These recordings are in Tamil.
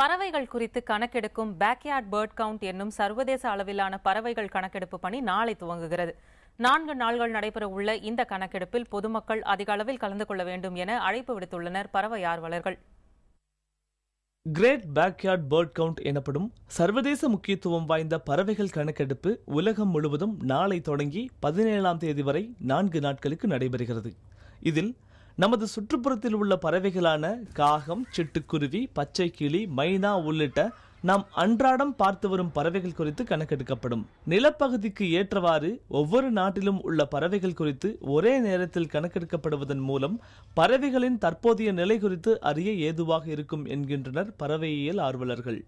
பறவைகள் குறித்து கணக்கெடுக்கும் பேக்யார்ட் பேர்ட் கவுண்ட் என்னும் சர்வதேச அளவிலான பறவைகள் கணக்கெடுப்பு பணி நாளை துவங்குகிறது. 4 நாள்கள் நடைபெற உள்ள இந்த கணக்கெடுப்பில் பொதுமக்கள் அதிக அளவில் கலந்து கொள்ள வேண்டும் என அழைப்பு விடுத்துள்ளனர் பறவை ஆர்வலர்கள். கிரேட் பேக்யார்ட் பேர்ட் கவுண்ட் எனப்படும் சர்வதேச முக்கியத்துவம் வாய்ந்த பறவைகள் கணக்கெடுப்பு உலகம் முழுவதும் நாளை தொடங்கி 17ஆம் தேதி வரை 4 நாட்களுக்கு நடைபெறுகிறது. இதில் நமது சுற்றுப்புறத்தில் உள்ள பறவைகளான காகம், சிட்டுக்குருவி, பச்சை கிளி, மைனா உள்ளிட்ட நாம் அன்றாடம் பார்த்து வரும் பறவைகள் குறித்து கணக்கெடுக்கப்படும். நிலப்பகுதிக்கு ஏற்றவாறு ஒவ்வொரு நாட்டிலும் உள்ள பறவைகள் குறித்து ஒரே நேரத்தில் கணக்கெடுக்கப்படுவதன் மூலம் பறவைகளின் தற்போதைய நிலை குறித்து அறிய ஏதுவாக இருக்கும் என்கின்றனர் பறவையியல் ஆர்வலர்கள்.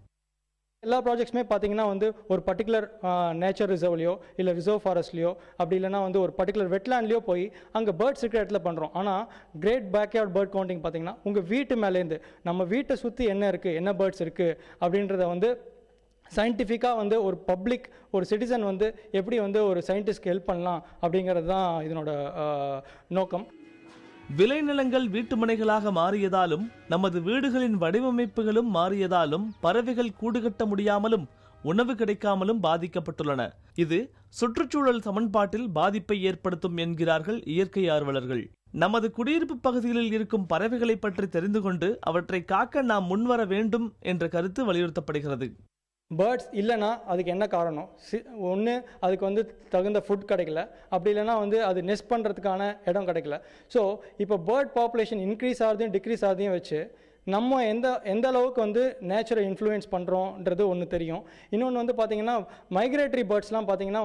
எல்லா ப்ராஜெக்ட்ஸுமே பார்த்தீங்கன்னா ஒரு பர்டிகுலர் நேச்சர் ரிசர்வ்லையோ இல்லை ரிசர்வ் ஃபாரஸ்ட்லையோ அப்படி இல்லைனா ஒரு பர்டிகுலர் வெட்லேண்ட்லையோ போய் அங்கே பேர்ட்ஸ் இருக்கிற இடத்துல பண்ணுறோம். ஆனால் கிரேட் பேக்யார்ட் பேர்ட் கவுண்டிங் பார்த்தீங்கன்னா உங்கள் வீட்டு மேலேருந்து நம்ம வீட்டை சுற்றி என்ன இருக்குது, என்ன பேர்ட்ஸ் இருக்குது அப்படின்றத சயின்டிஃபிக்காக ஒரு பப்ளிக் ஒரு சிட்டிசன் எப்படி ஒரு சயின்டிஸ்ட்க்கு ஹெல்ப் பண்ணலாம் அப்படிங்கிறது தான் இதனோட நோக்கம். விளைநிலங்கள் வீட்டுமனைகளாக மாறியதாலும் நமது வீடுகளின் வடிவமைப்புகளும் மாறியதாலும் பறவைகள் கூடுகட்ட முடியாமலும் உணவு கிடைக்காமலும் பாதிக்கப்பட்டுள்ளன. இது சுற்றுச்சூழல் சமன்பாட்டில் பாதிப்பை ஏற்படுத்தும் என்கிறார்கள் இயற்கை ஆர்வலர்கள். நமது குடியிருப்பு பகுதிகளில் இருக்கும் பறவைகளை பற்றி தெரிந்து கொண்டு அவற்றை காக்க நாம் முன்வர வேண்டும் என்ற கருத்து வலியுறுத்தப்படுகிறது. பேர்ட்ஸ் இல்லைன்னா அதுக்கு என்ன காரணம்? ஒன்று அதுக்கு தகுந்த ஃபுட் கிடைக்கல, அப்படி இல்லைன்னா அது நெஸ்ட் பண்ணுறதுக்கான இடம் கிடைக்கல. ஸோ இப்போ பேர்ட் பாப்புலேஷன் இன்க்ரீஸ் ஆகிறதையும் டிக்ரீஸ் ஆகிறதையும் வச்சு நம்ம எந்த அளவுக்கு நேச்சரை இன்ஃப்ளூயன்ஸ் பண்ணுறோன்றது ஒன்று தெரியும். இன்னொன்று பார்த்தீங்கன்னா மைக்ரேட்டரி பேர்ட்ஸ்லாம் பார்த்தீங்கன்னா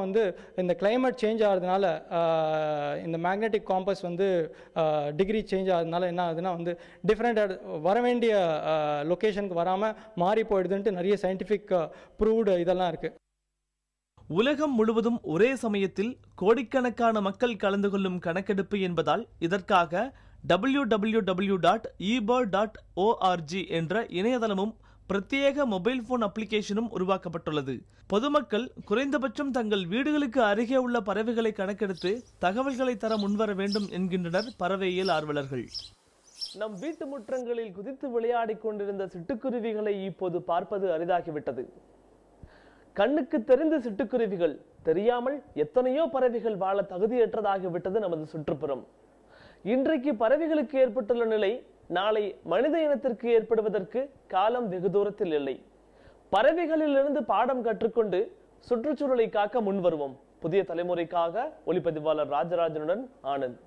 இந்த கிளைமேட் சேஞ்ச் ஆகிறதுனால இந்த மேக்னெட்டிக் காம்பஸ் டிகிரி சேஞ்ச் ஆகிறதுனால என்ன ஆகுதுன்னா டிஃப்ரெண்ட் வர வேண்டிய லொக்கேஷனுக்கு வராமல் மாறி போயிடுதுன்ட்டு நிறைய சயின்டிஃபிக் ப்ரூவ்டு இதெல்லாம் இருக்குது. உலகம் முழுவதும் ஒரே சமயத்தில் கோடிக்கணக்கான மக்கள் கலந்து கொள்ளும் கணக்கெடுப்பு என்பதால் இதற்காக www.ebird.org என்ற இணையதளமும் பிரத்யேக மொபைல் போன் அப்ளிகேஷனும் உருவாக்கப்பட்டுள்ளது. பொதுமக்கள் குறைந்தபட்சம் தங்கள் வீடுகளுக்கு அருகே உள்ள பறவைகளை கணக்கெடுத்து தகவல்களை தர முன்வர வேண்டும் என்கின்றனர் பறவையியல் ஆர்வலர்கள். நம் வீட்டு முற்றங்களில் குதித்து விளையாடி கொண்டிருந்த சிட்டுக்குருவிகளை இப்போது பார்ப்பது அரிதாகிவிட்டது. கண்ணுக்கு தெரிந்த சிட்டுக்குருவிகள் தெரியாமல் எத்தனையோ பறவைகள் வாழ தகுதியற்றதாகிவிட்டது நமது சுற்றுப்புறம். இன்றைக்கு பறவைகளுக்கு ஏற்பட்டுள்ள நிலை நாளை மனித இனத்திற்கு ஏற்படுவதற்கு காலம் வெகு தூரத்தில் இல்லை. பறவைகளிலிருந்து பாடம் கற்றுக்கொண்டு சுற்றுச்சூழலை காக்க முன்வருவோம். புதிய தலைமுறைக்காக ஒளிப்பதிவாளர் ராஜராஜனுடன் ஆனந்த்.